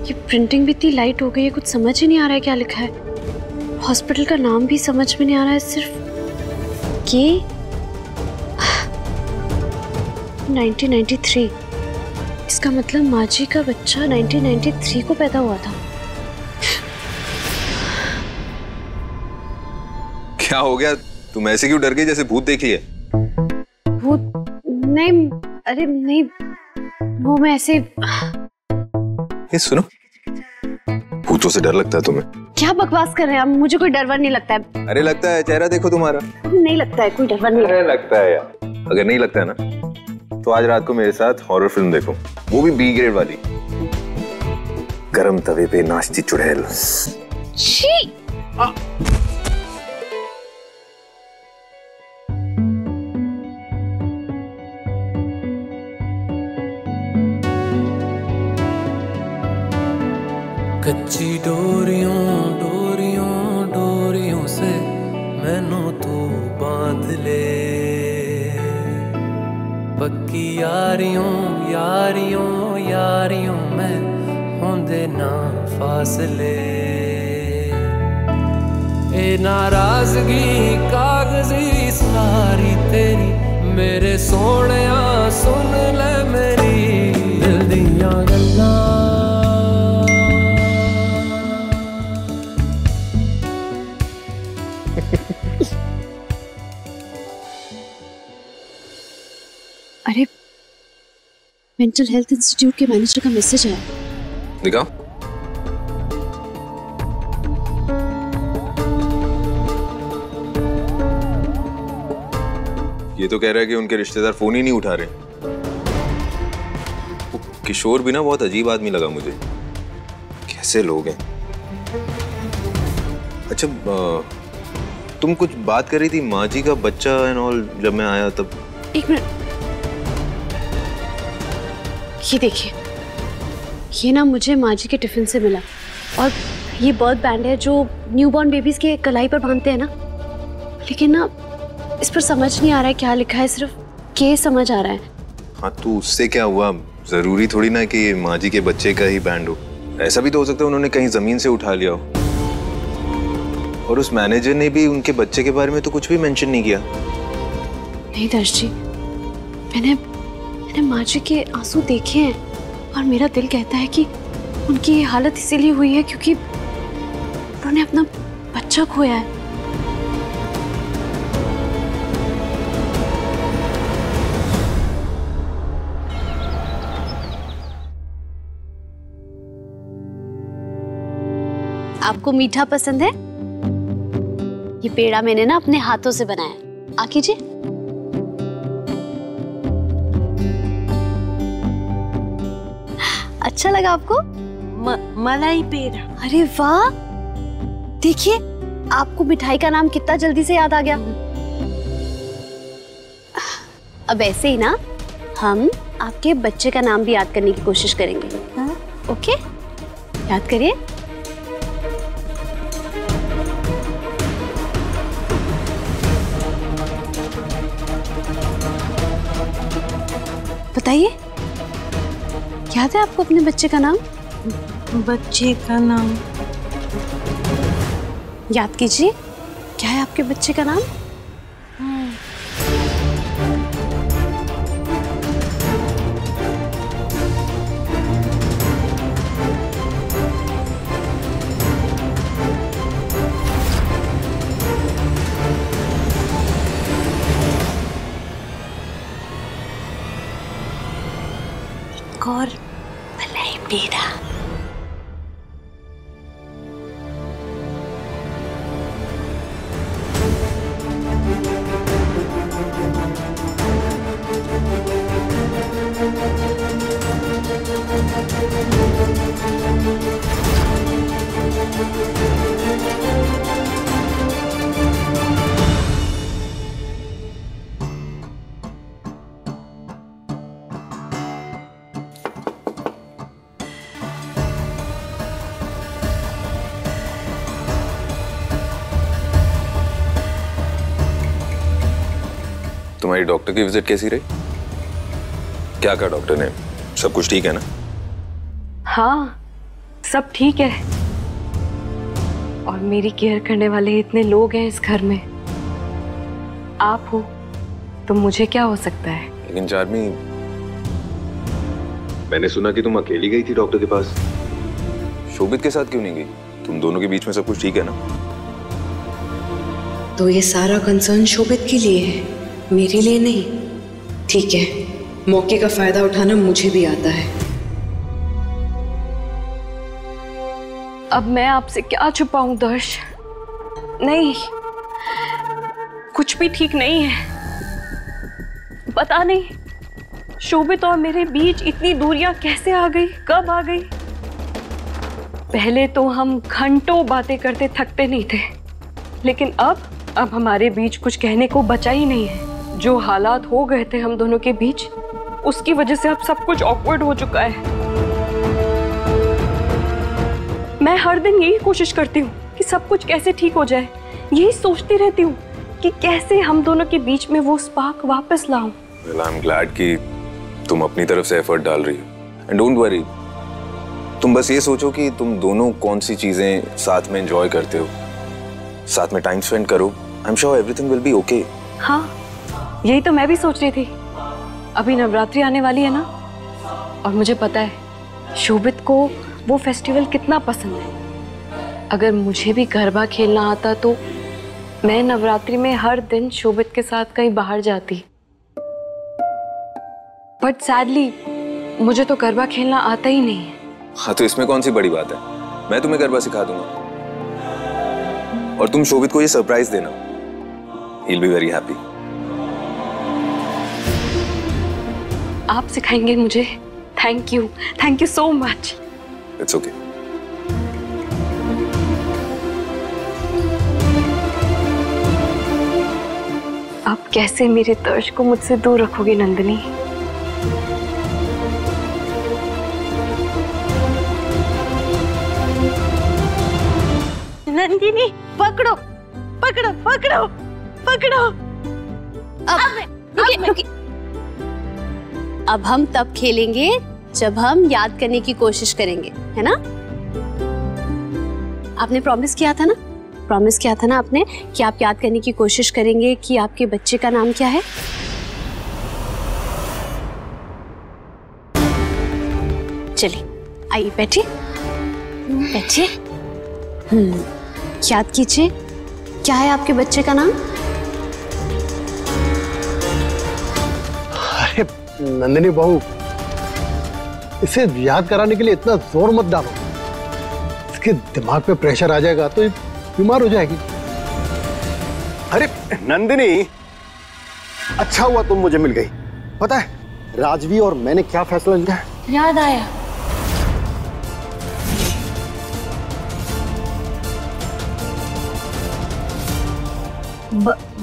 ये प्रिंटिंग भी इतनी लाइट हो गई है, कुछ समझ ही नहीं आ रहा है क्या लिखा है। हॉस्पिटल का नाम भी समझ में नहीं आ रहा है, सिर्फ ये 1993। इसका मतलब माँ जी का बच्चा 1993 को पैदा हुआ था। क्या हो गया? तुम ऐसे क्यों डर गई जैसे भूत देख लिया? भूत नहीं, अरे नहीं, वो मैं ऐसे। ये सुनो, भूतों से डर लगता है तुम्हें? क्या बकवास कर रहे हैं आप? मुझे कोई डर वर नहीं लगता है। अरे लगता है, चेहरा देखो तुम्हारा। नहीं लगता है, कोई डर वर नहीं। अरे लगता है यार। अगर नहीं लगता है ना, तो आज रात को मेरे साथ हॉरर फिल्म देखो, वो भी बी ग्रेड वाली। गरम तवे पे नाचती चुड़ैल। छी! कच्ची डोरियों डोरियों डोरियों से मैनू तू बांध ले, पक्की यारियों यारियों यारियों में होंदे ना फासले। ए नाराजगी कागजी सारी तेरी, मेरे सोहणिया सुन ले मेरी दिल दियां गल्लां। अरे मेंटल हेल्थ इंस्टीट्यूट के मैनेजर का मैसेज आया। दिखाओ। ये तो कह रहा है कि उनके रिश्तेदार फोन ही नहीं उठा रहे। किशोर भी ना बहुत अजीब आदमी लगा मुझे। कैसे लोग हैं? अच्छा, तुम कुछ बात कर रही थी माँ जी का बच्चा एंड ऑल, जब मैं आया तब। एक मिनट, ये देखिए, ये ना मुझे माँ जी के टिफिन से मिला, और ये बर्थ बैंड है जो न्यूबॉर्न बेबीज के कलाई पर बांधते हैं ना। लेकिन ना इस पर समझ नहीं आ रहा है क्या लिखा है, सिर्फ के समझ आ रहा है। हाँ तो उससे क्या हुआ? जरूरी थोड़ी ना कि माँ जी के बच्चे का ही बैंड हो। ऐसा भी तो हो सकता है उन्होंने कहीं जमीन से उठा लिया हो। और उस मैनेजर ने भी उनके बच्चे के बारे में तो कुछ भी मेंशन नहीं किया। नहीं दर्श जी, मैंने माँ जी के आंसू देखे हैं, और मेरा दिल कहता है कि उनकी ये हालत इसीलिए हुई है क्योंकि उन्होंने अपना बच्चा खोया है। आपको मीठा पसंद है? ये पेड़ा मैंने ना अपने हाथों से बनाया, आ कीजिए। अच्छा लगा आपको? मलाई पेड़ा। अरे वाह, देखिए आपको मिठाई का नाम कितना जल्दी से याद आ गया। अब ऐसे ही ना हम आपके बच्चे का नाम भी याद करने की कोशिश करेंगे। हाँ? ओके, याद करिए। बताइए, याद है आपको अपने बच्चे का नाम? बच्चे का नाम याद कीजिए, क्या है आपके बच्चे का नाम? और मलाई पेड़ा। तुम्हारी डॉक्टर की विजिट कैसी रही? क्या कहा डॉक्टर ने? सब कुछ ठीक है ना? हाँ, सब ठीक है और मेरी केयर करने वाले इतने लोग हैं इस घर में। आप हो तो मुझे क्या हो सकता है। लेकिन चार्मी, मैंने सुना कि तुम अकेली गई थी डॉक्टर के पास। शोभित के साथ क्यों नहीं गई? तुम दोनों के बीच में सब कुछ ठीक है ना? तो ये सारा कंसर्न शोभित के लिए है, मेरे लिए नहीं। ठीक है, मौके का फायदा उठाना मुझे भी आता है। अब मैं आपसे क्या छुपाऊं दर्श? नहीं, कुछ भी ठीक नहीं है। पता नहीं शोभित और मेरे बीच इतनी दूरियां कैसे आ गई, कब आ गई। पहले तो हम घंटों बातें करते थकते नहीं थे, लेकिन अब हमारे बीच कुछ कहने को बचा ही नहीं है। जो हालात हो गए थे हम दोनों के बीच, उसकी वजह से अब सब कुछ ऑकवर्ड हो चुका है। मैं हर दिन यही कोशिश करती हूँ कि सब कुछ कैसे ठीक हो जाए। यही सोचती रहती हूँ कि कैसे हम दोनों के बीच में वो स्पार्क वापस लाऊं। Well, I'm glad कि तुम अपनी तरफ से एफर्ट डाल रही हो। And don't worry, तुम बस ये सोचो कि तुम दोनों कौन सी चीजें साथ में एंजॉय करते हो, साथ में टाइम स्पेंड करो। I'm sure everything will be okay. हाँ, यही तो मैं भी सोच रही थी। अभी नवरात्रि आने वाली है ना, और मुझे पता है शोभित को वो फेस्टिवल कितना पसंद है। अगर मुझे भी गरबा खेलना आता तो मैं नवरात्रि में हर दिन शोभित के साथ कहीं बाहर जाती। बट सैडली मुझे तो गरबा खेलना आता ही नहीं है। हाँ, तो इसमें कौन सी बड़ी बात है? मैं तुम्हें गरबा सिखा दूंगा और तुम शोभित को ये सरप्राइज देना। He'll be very happy. आप सिखाएंगे मुझे? Thank you so much. It's okay. आप कैसे मेरे तर्श को मुझसे दूर रखोगे नंदिनी? नंदिनी पकड़ो पकड़ो पकड़ो पकड़ो। अब हम तब खेलेंगे जब हम याद करने की कोशिश करेंगे, है ना? आपने प्रॉमिस किया था ना आपने कि आप याद करने की कोशिश करेंगे कि आपके बच्चे का नाम क्या है। चलिए आइए, बैठिए। याद कीजिए, क्या है आपके बच्चे का नाम? अरे नंदिनी बहू, इसे याद कराने के लिए इतना जोर मत डालो। इसके दिमाग पे प्रेशर आ जाएगा तो ये बीमार हो जाएगी। अरे नंदिनी, अच्छा हुआ तुम मुझे मिल गई। पता है राजवी और मैंने क्या फैसला लिया है? याद आया।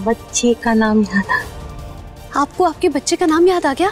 बच्चे का नाम याद आ। आपको आपके बच्चे का नाम याद आ गया?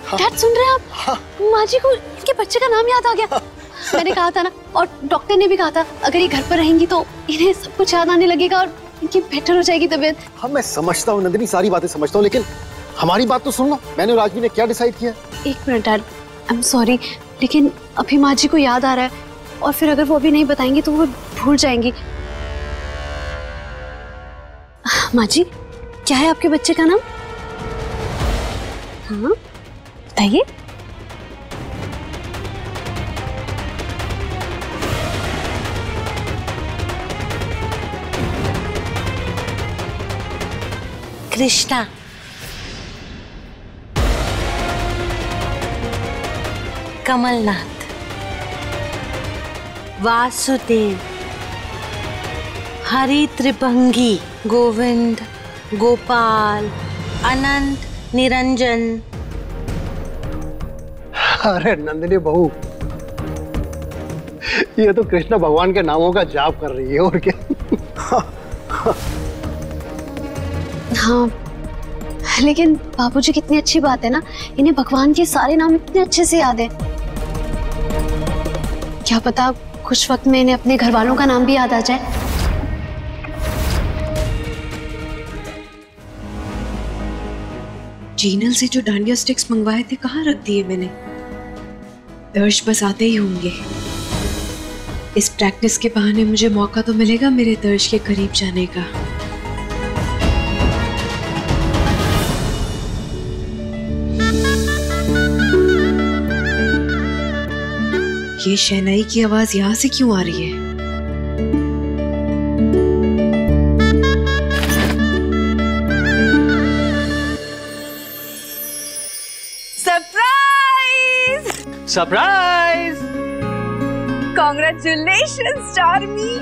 डैड सुन रहे हैं आप? हाँ। माँ जी को इनके बच्चे का नाम याद आ गया। मैंने कहा था ना, और डॉक्टर ने भी कहा था अगर ये घर पर रहेंगी तो इन्हें सब कुछ याद आने लगेगा और इनकी बेटर हो जाएगी तबीयत। हाँ मैं समझता हूँ नंदिनी, सारी बातें समझता हूँ, लेकिन हमारी बात तो सुन लो। मैंने और राजवी ने क्या डिसाइड किया? एक minute dad, I am sorry, लेकिन अभी माँ जी को याद आ रहा है और फिर अगर वो अभी नहीं बताएंगी तो वो भूल जाएंगी। माँ जी, क्या है आपके बच्चे का नाम? हाँ बताइए। कृष्णा। कमलनाथ। वासुदेव। हरि त्रिभंगी। गोविंद। गोपाल। अनंत। निरंजन। अरे नंदिनी बहू, ये तो कृष्ण भगवान के नामों का जाप कर रही है और क्या। हाँ, लेकिन बाबूजी कितनी अच्छी बात है ना, इन्हें भगवान के सारे नाम इतने अच्छे से याद है। क्या पता कुछ वक्त में इन्हें अपने घर वालों का नाम भी याद आ जाए। जीनल से जो डांडिया स्टिक्स मंगवाए थे कहाँ रख दिए मैंने? दर्श बस आते ही होंगे। इस प्रैक्टिस के बहाने मुझे मौका तो मिलेगा मेरे दर्श के करीब जाने का। ये शहनाई की आवाज यहाँ से क्यों आ रही है? सरप्राइज! कॉन्ग्रेचुलेशंस चार्मी,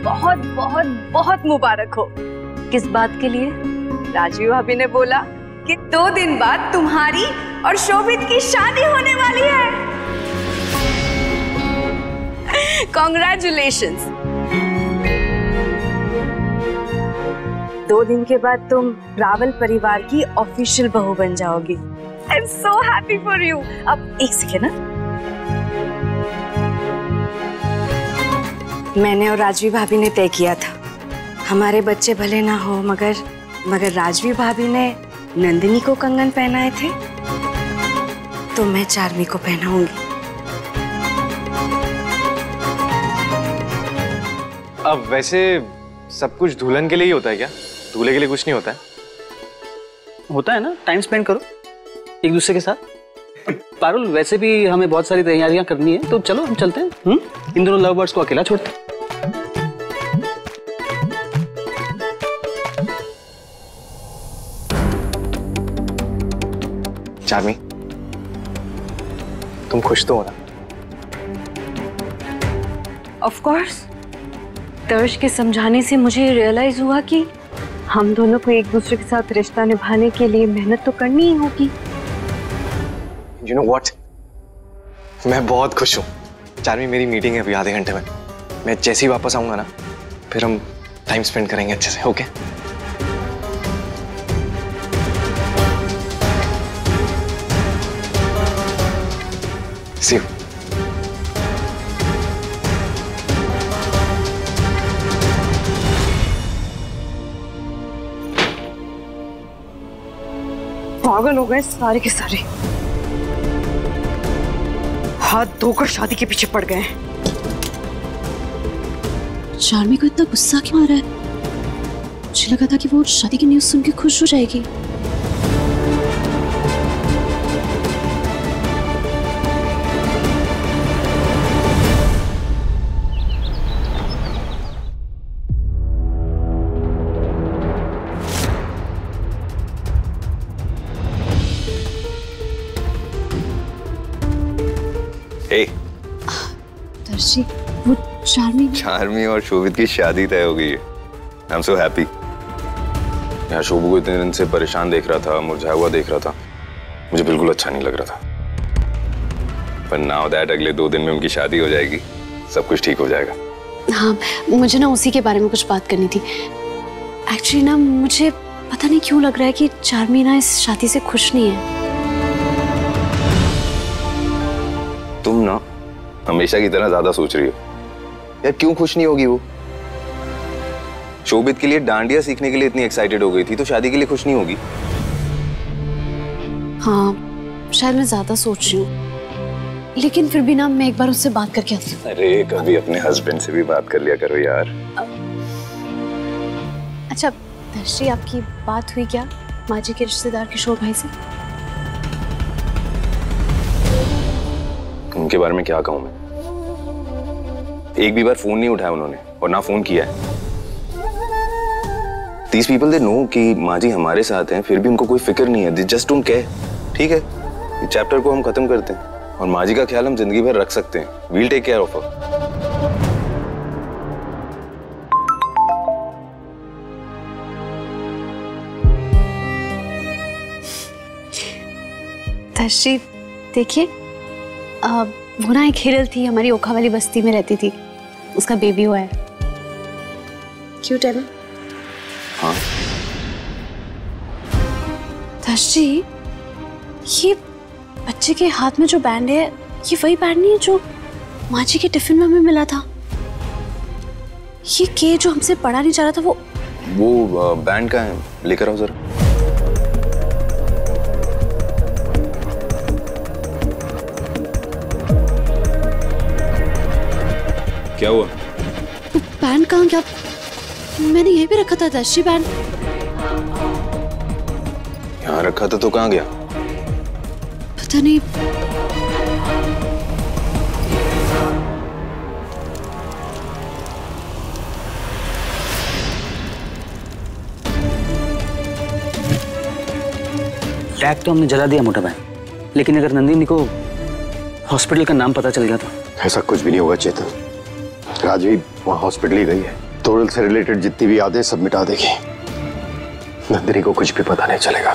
बहुत बहुत बहुत मुबारक हो। किस बात के लिए? राजीव भाभी ने बोला कि 2 दिन बाद तुम्हारी और शोभित की शादी होने वाली है। कॉन्ग्रेचुलेशंस। 2 दिन के बाद तुम रावल परिवार की ऑफिशियल बहू बन जाओगी। I'm so happy for you. अब एक सेकेंड ना, मैंने और राजवी भाभी ने तय किया था हमारे बच्चे भले ना हो मगर राजवी भाभी ने नंदिनी को कंगन पहनाए थे तो मैं चार्मी को पहनाऊंगी। अब वैसे सब कुछ दुल्हन के लिए ही होता है क्या? दूल्हे के लिए कुछ नहीं होता है? होता है ना, टाइम स्पेंड करो एक दूसरे के साथ। पारुल, वैसे भी हमें बहुत सारी तैयारियां करनी है, तो चलो हम चलते हैं। इन दोनों लव बर्ड्स को अकेला छोड़ते हैं। चार्मी, तुम खुश तो हो ना? Of course. दर्श के समझाने से मुझे रियलाइज हुआ कि हम दोनों को एक दूसरे के साथ रिश्ता निभाने के लिए मेहनत तो करनी ही होगी। You know what? मैं बहुत खुश हूँ। चार्मी, मेरी मीटिंग है अभी आधे घंटे में। मैं जैसे ही वापस आऊंगा ना, फिर हम टाइम स्पेंड करेंगे अच्छे से। ओके? See you. पागल हो गए सारे के सारे, हाथ धोकर शादी के पीछे पड़ गए। चार्मी को इतना गुस्सा क्यों आ रहा है? मुझे लगा था कि वो शादी की न्यूज़ सुन के खुश हो जाएगी। Hey. दर्शी, वो चार्मी और शोभित की शादी तय हो गई है। I am so happy. यहाँ शोभू को इतने दिन से परेशान देख रहा था, मुरझाया हुआ देख रहा था, मुझे बिल्कुल अच्छा नहीं लग रहा था। पर नाउ दैट अगले 2 दिन में उनकी शादी हो जाएगी, सब कुछ ठीक हो जाएगा। हाँ, मुझे ना उसी के बारे में कुछ बात करनी थी। एक्चुअली ना मुझे पता नहीं क्यों लग रहा है कि चार्मी ना इस शादी से खुश नहीं है। तुम ना हमेशा की तरह ज्यादा सोच रही हो। यार क्यों खुश नहीं होगी वो? शोभित के लिए डांडिया सीखने के लिए इतनी एक्साइटेड हो गई थी, तो शादी के लिए खुश नहीं होगी? हाँ, शायद मैं ज्यादा सोच रही हूँ, लेकिन फिर भी ना मैं एक बार उससे बात करके आती हूँ। अरे कभी अपने हस्बैंड से भी बात कर लिया करो यार। अच्छा दर्शी, आपकी बात हुई क्या माँ जी के रिश्तेदार किशोर भाई से? उनके बारे में क्या कहूं मैं? एक भी बार फोन नहीं उठाया उन्होंने, और ना फोन किया है। These people they know कि माँ जी हमारे साथ हैं, फिर भी उनको कोई फिक्र नहीं है। They just don't care। ठीक है, इस चैप्टर को हम खत्म करते हैं, और माँ जी का ख्याल हम जिंदगी भर रख सकते हैं। We'll take care of her। दर्शी देखिए, वो ना एक हिरल थी, हमारी ओखा वाली बस्ती में रहती थी, उसका बेबी हुआ है। क्यूट है ना? हाँ। दर्शी, ये बच्चे के हाथ में जो बैंड है, ये वही बैंड नहीं है जो माँ जी के टिफिन में हमें मिला था? ये के जो हमसे पढ़ा नहीं जा रहा था, वो बैंड का है, लेकर आओ जरा। क्या हुआ? वो बैंड कहाँ गया? मैंने यहीं पे रखा था दर्शी बैंड। यहाँ रखा था तो कहाँ गया? पता नहीं। टैग तो हमने जला दिया मोटा भाई, लेकिन अगर नंदिनी को हॉस्पिटल का नाम पता चल गया तो? ऐसा कुछ भी नहीं होगा चेतन। राजवी वहाँ हॉस्पिटल ही गई है, तोरल से रिलेटेड जितनी भी यादें सब मिटा देगी। नंदिनी को कुछ भी पता नहीं चलेगा।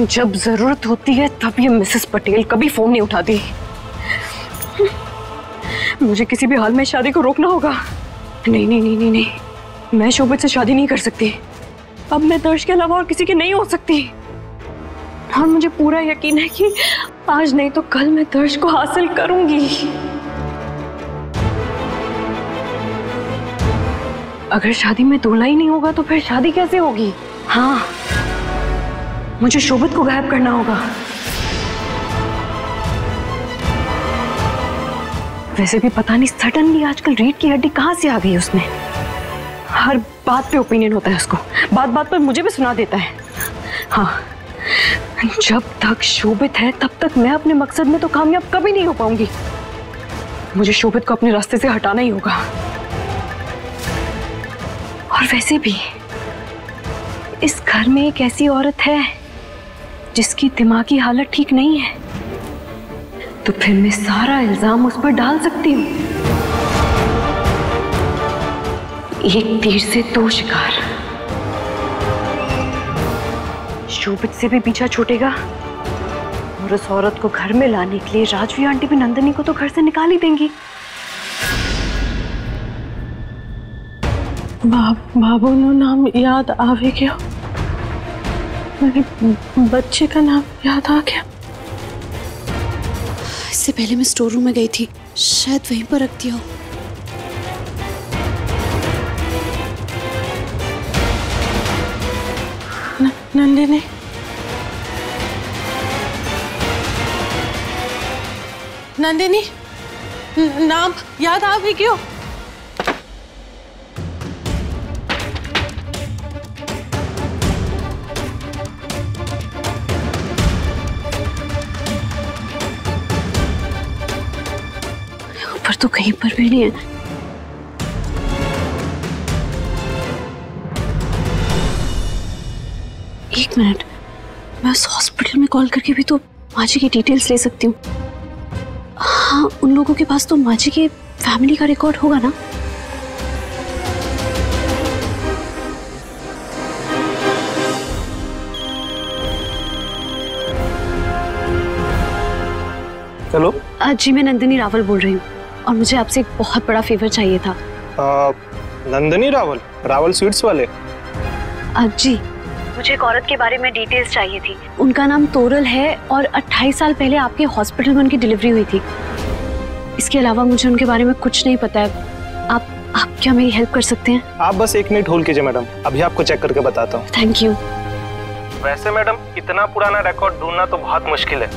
जब जरूरत होती है तब ये मिसेस पटेल कभी फोन नहीं उठाती। मुझे किसी भी हाल में शादी को रोकना होगा। नहीं नहीं नहीं नहीं नहीं, मैं शोभित से शादी नहीं कर सकती। अब मैं दर्श के अलावा और किसी की नहीं हो सकती। और मुझे पूरा यकीन है कि आज नहीं तो कल मैं दर्श को हासिल करूंगी। अगर शादी में दूल्हा ही नहीं होगा तो फिर शादी कैसे होगी? हाँ, मुझे शोभित को गायब करना होगा। वैसे भी पता नहीं सडनली आजकल रीढ़ की हड्डी कहाँ से आ गई उसमें। हर बात पे ओपिनियन होता है उसको, बात बात पर मुझे भी सुना देता है। हाँ, जब तक शोभित है तब तक मैं अपने मकसद में तो कामयाब कभी नहीं हो पाऊंगी। मुझे शोभित को अपने रास्ते से हटाना ही होगा। और वैसे भी इस घर में एक ऐसी औरत है जिसकी दिमागी हालत ठीक नहीं है, तो फिर मैं सारा इल्जाम उस पर डाल सकती हूँ। एक तीर से दो शिकार। शोभित से भी पीछा छूटेगा और उस औरत को घर में लाने के लिए राजवी आंटी भी नंदिनी को तो घर से निकाल ही देंगी। बाबू नो नाम याद आवे क्या? मेरे बच्चे का नाम याद आ गया। इससे पहले मैं स्टोर रूम में गई थी, शायद वहीं पर रख दिया हो। नंदिनी, नंदिनी, नाम याद आ भी क्यों? ऊपर तो कहीं पर भी नहीं है। एक मिनट, मैं उस हॉस्पिटल में कॉल करके भी तो माँ जी की डिटेल्स ले सकती हूँ। हाँ, उन लोगों के पास तो माँ जी के फैमिली का रिकॉर्ड होगा ना। हेलो जी, मैं नंदिनी रावल बोल रही हूँ और मुझे आपसे एक बहुत बड़ा फेवर चाहिए था। नंदिनी रावल, रावल स्वीट्स वाले? जी, मुझे एक औरत के बारे में डिटेल्स चाहिए थी। उनका नाम तोरल है और 28 साल पहले आपके हॉस्पिटल में उनकी डिलीवरी हुई थी। इसके अलावा मुझे उनके बारे में कुछ नहीं पता है। आप क्या मेरी हेल्प कर सकते हैं? आप बस 1 मिनट होल्ड कीजिए मैडम, अभी आपको चेक करके बताता हूँ। Thank you. वैसे मैडम, इतना पुराना रिकॉर्ड ढूंढना तो बहुत मुश्किल है,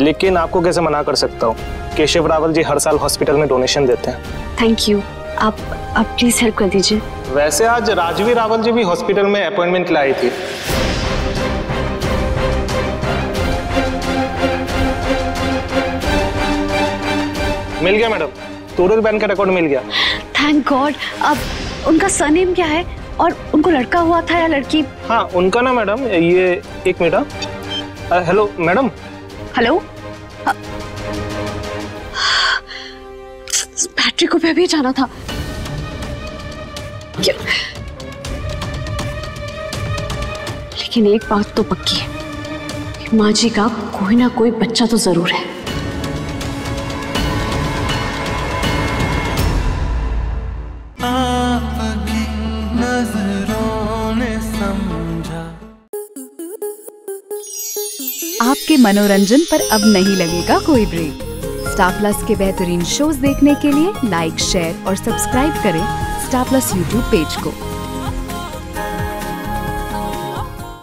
लेकिन आपको कैसे मना कर सकता हूँ। केशव रावल जी हर साल हॉस्पिटल में डोनेशन देते हैं। Thank you. आप प्लीज हेल्प कर दीजिए। वैसे आज राजवी रावल जी भी हॉस्पिटल में अपॉइंटमेंट के लिए आई थी। मिल गया मैडम, तोरल बैंड का रिकॉर्ड मिल गया। Thank God. अब उनका सरनेम क्या है और उनको लड़का हुआ था या लड़की? हाँ, उनका ना मैडम, ये 1 minute. Hello madam. Hello, battery को भी अभी जाना था। लेकिन एक बात तो पक्की है कि माँ जी का कोई ना कोई बच्चा तो जरूर है। आपके मनोरंजन पर अब नहीं लगेगा कोई ब्रेक। स्टार प्लस के बेहतरीन शोज देखने के लिए लाइक, शेयर और सब्सक्राइब करें स्टार प्लस यूट्यूब पेज को।